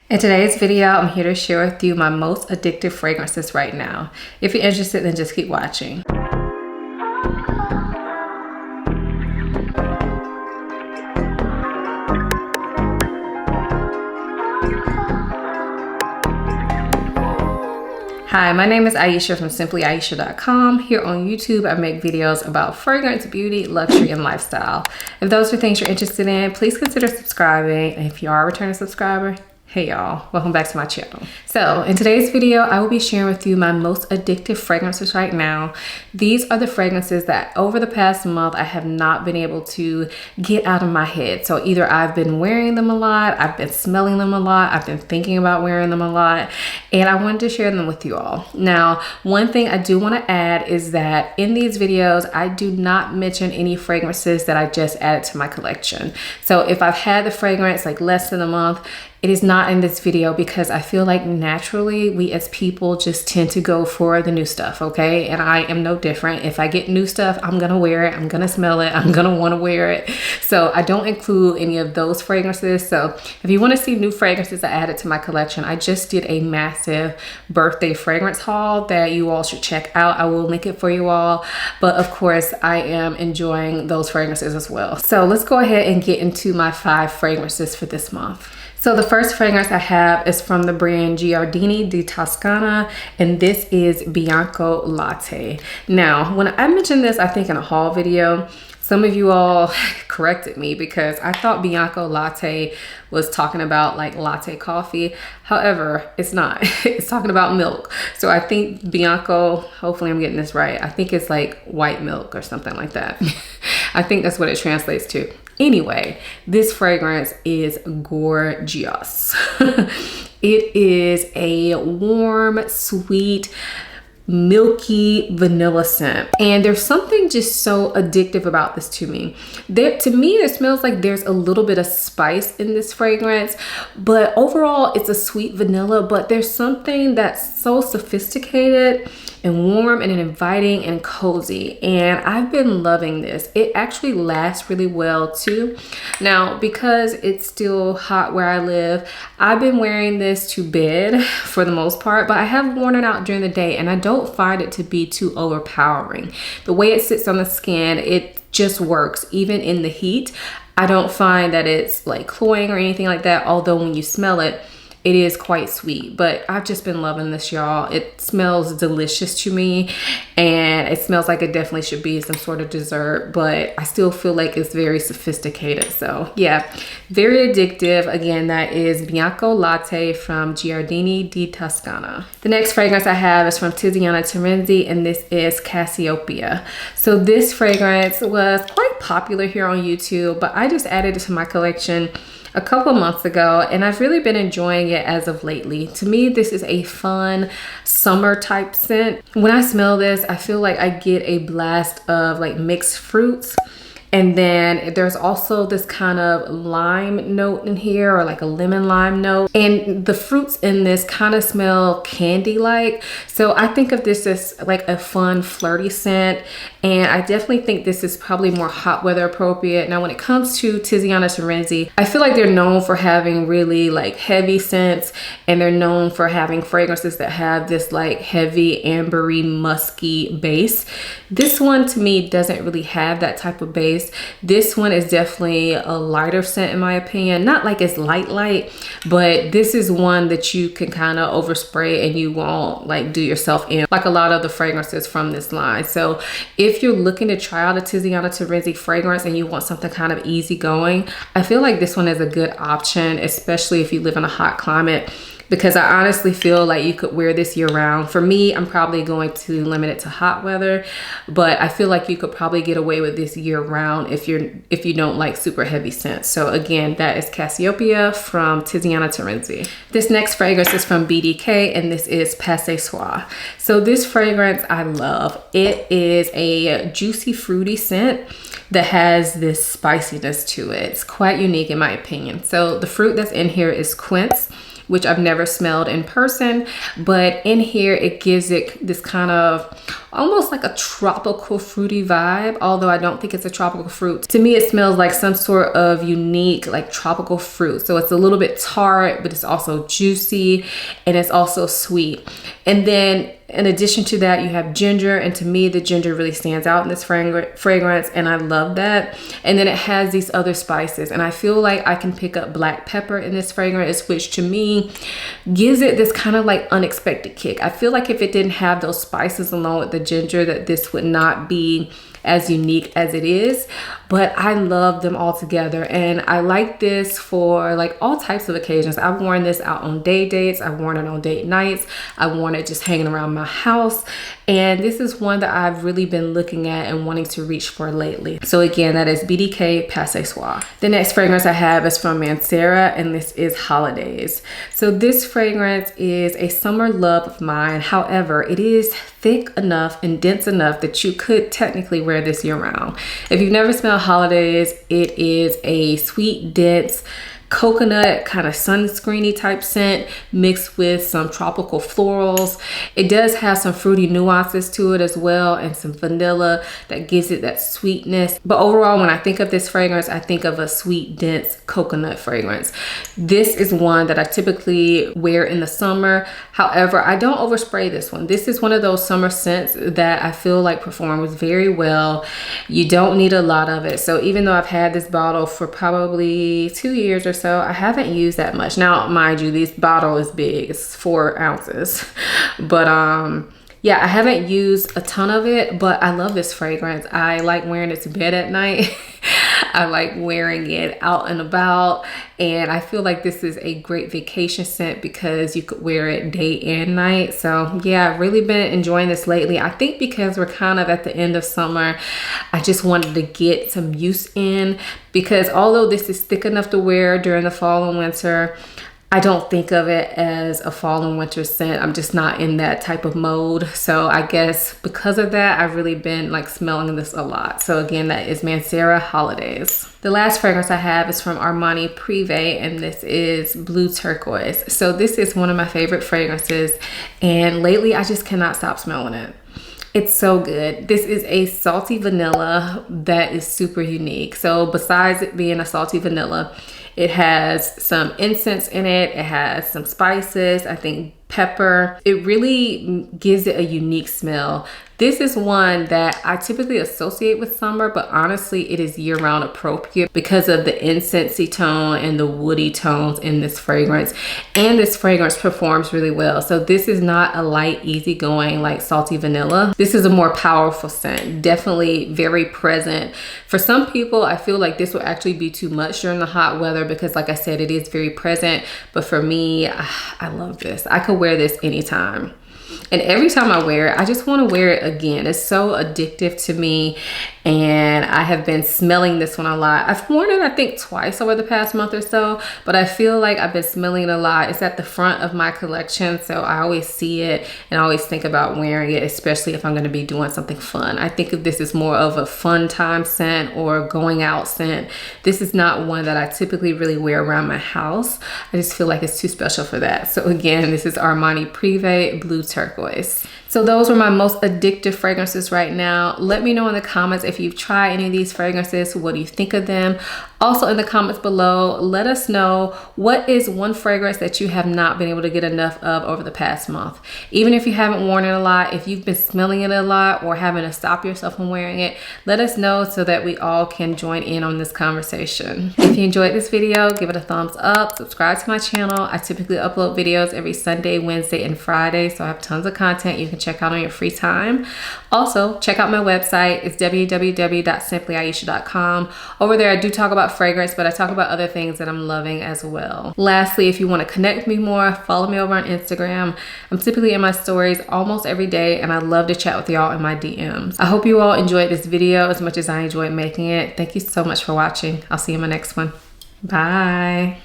In today's video, I'm here to share with you my most addictive fragrances right now. If you're interested, then just keep watching. Hi, my name is Aisha from simplyaisha.com. Here on YouTube, I make videos about fragrance, beauty, luxury, and lifestyle. If those are things you're interested in, please consider subscribing. And if you are a returning subscriber, hey y'all, welcome back to my channel. So in today's video, I will be sharing with you my most addictive fragrances right now. These are the fragrances that over the past month, I have not been able to get out of my head. So either I've been wearing them a lot, I've been smelling them a lot, I've been thinking about wearing them a lot, and I wanted to share them with you all. Now, one thing I do want to add is that in these videos, I do not mention any fragrances that I just added to my collection. So if I've had the fragrance like less than a month, it is not in this video because I feel like naturally we as people just tend to go for the new stuff, okay? And I am no different. If I get new stuff, I'm gonna wear it, I'm gonna smell it, I'm gonna wanna wear it. So I don't include any of those fragrances. So if you wanna see new fragrances I added to my collection, I just did a massive birthday fragrance haul that you all should check out. I will link it for you all. But of course, I am enjoying those fragrances as well. So let's go ahead and get into my 5 fragrances for this month. So the first fragrance I have is from the brand Giardini di Toscana, and this is Bianco Latte. Now, when I mentioned this, I think in a haul video, some of you all corrected me because I thought Bianco Latte was talking about like latte coffee. However, it's not. It's talking about milk. So I think Bianco, hopefully I'm getting this right, I think it's like white milk or something like that. I think that's what it translates to. Anyway, this fragrance is gorgeous. It is a warm, sweet, milky vanilla scent, and there's something just so addictive about this to me. To me, it smells like there's a little bit of spice in this fragrance, but overall it's a sweet vanilla, but there's something that's so sophisticated and warm and inviting and cozy, and I've been loving this. It actually lasts really well too. Now, because it's still hot where I live, I've been wearing this to bed for the most part, but I have worn it out during the day, and I don't find it to be too overpowering. The way it sits on the skin, it just works even in the heat. I don't find that it's like cloying or anything like that, although when you smell it, it is quite sweet. But I've just been loving this, y'all. It smells delicious to me, and it smells like it definitely should be some sort of dessert, but I still feel like it's very sophisticated. So yeah, very addictive. Again, that is Bianco Latte from Giardini di Toscana. The next fragrance I have is from Tiziana Terenzi, and this is Cassiopeia. So this fragrance was quite popular here on YouTube, but I just added it to my collection a couple months ago, and I've really been enjoying it as of lately. To me, this is a fun summer type scent. When I smell this, I feel like I get a blast of like mixed fruits. And then there's also this kind of lime note in here, or like a lemon lime note. And the fruits in this kind of smell candy-like. So I think of this as like a fun, flirty scent. And I definitely think this is probably more hot weather appropriate. Now, when it comes to Tiziana Terenzi, I feel like they're known for having really like heavy scents, and they're known for having fragrances that have this like heavy, ambery, musky base. This one to me doesn't really have that type of base. This one is definitely a lighter scent in my opinion. Not like it's light, but this is one that you can kind of overspray and you won't like do yourself in like a lot of the fragrances from this line. So if you're looking to try out a Tiziana Terenzi fragrance and you want something kind of easygoing, I feel like this one is a good option, especially if you live in a hot climate, because I honestly feel like you could wear this year round. For me, I'm probably going to limit it to hot weather, but I feel like you could probably get away with this year round if you don't like super heavy scents. So again, that is Cassiopeia from Tiziana Terenzi. This next fragrance is from BDK, and this is Passe Soir. So this fragrance I love. It is a juicy, fruity scent that has this spiciness to it. It's quite unique in my opinion. So the fruit that's in here is quince. which I've never smelled in person, but in here it gives it this kind of almost like a tropical fruity vibe, although I don't think it's a tropical fruit. To me, it smells like some sort of unique like tropical fruit. So it's a little bit tart, but it's also juicy and it's also sweet. And then in addition to that, you have ginger, and to me the ginger really stands out in this fragrance, and I love that. And then it has these other spices, and I feel like I can pick up black pepper in this fragrance, which to me gives it this kind of like unexpected kick. I feel like if it didn't have those spices along with the ginger, that this would not be as unique as it is, but I love them all together. And I like this for like all types of occasions. I've worn this out on day dates, I've worn it on date nights, I've worn it just hanging around my house, and this is one that I've really been looking at and wanting to reach for lately. So again, that is BDK Parfums. The next fragrance I have is from Mancera, and this is Holidays. So this fragrance is a summer love of mine. However, it is thick enough and dense enough that you could technically wear this year round. If you've never smelled Holidays, it is a sweet, dense, coconut kind of sunscreeny type scent mixed with some tropical florals. It does have some fruity nuances to it as well, and some vanilla that gives it that sweetness. But overall, when I think of this fragrance, I think of a sweet, dense coconut fragrance. This is one that I typically wear in the summer. However, I don't overspray this one. This is one of those summer scents that I feel like performs very well. You don't need a lot of it. So even though I've had this bottle for probably 2 years or so, I haven't used that much. Now, mind you, this bottle is big, it's 4 ounces, but yeah, I haven't used a ton of it, but I love this fragrance. I like wearing it to bed at night. I like wearing it out and about, and I feel like this is a great vacation scent because you could wear it day and night. So yeah, I've really been enjoying this lately. I think because we're kind of at the end of summer, I just wanted to get some use in, because although this is thick enough to wear during the fall and winter, I don't think of it as a fall and winter scent. I'm just not in that type of mode. So I guess because of that, I've really been like smelling this a lot. So again, that is Mancera Holidays. The last fragrance I have is from Armani Privé, and this is Blue Turquoise. So this is one of my favorite fragrances, and lately I just cannot stop smelling it. It's so good. This is a salty vanilla that is super unique. So besides it being a salty vanilla, it has some incense in it. It has some spices, I think pepper. It really gives it a unique smell. This is one that I typically associate with summer, but honestly, it is year-round appropriate because of the incensey tone and the woody tones in this fragrance. And this fragrance performs really well. So this is not a light, easygoing like salty vanilla. This is a more powerful scent, definitely very present. For some people, I feel like this will actually be too much during the hot weather because, like I said, it is very present. But for me, I love this. I could wear this anytime. And every time I wear it, I just want to wear it again. It's so addictive to me, and I have been smelling this one a lot. I've worn it, I think, twice over the past month or so, but I feel like I've been smelling it a lot. It's at the front of my collection, so I always see it and I always think about wearing it, especially if I'm going to be doing something fun. I think of this as more of a fun time scent or going out scent. This is not one that I typically really wear around my house. I just feel like it's too special for that. So again, this is Armani Privé Blue Turquoise. So those were my most addictive fragrances right now. Let me know in the comments if you've tried any of these fragrances. What do you think of them? Also in the comments below, let us know what is one fragrance that you have not been able to get enough of over the past month. Even if you haven't worn it a lot, if you've been smelling it a lot or having to stop yourself from wearing it, let us know so that we all can join in on this conversation. If you enjoyed this video, give it a thumbs up, subscribe to my channel. I typically upload videos every Sunday, Wednesday, and Friday, so I have tons of content you can check out on your free time. Also, check out my website. It's www.simplyaisha.com. Over there, I do talk about fragrance, but I talk about other things that I'm loving as well. Lastly, if you want to connect with me more, follow me over on Instagram. I'm typically in my stories almost every day, and I love to chat with y'all in my DMs. I hope you all enjoyed this video as much as I enjoyed making it. Thank you so much for watching. I'll see you in my next one. Bye.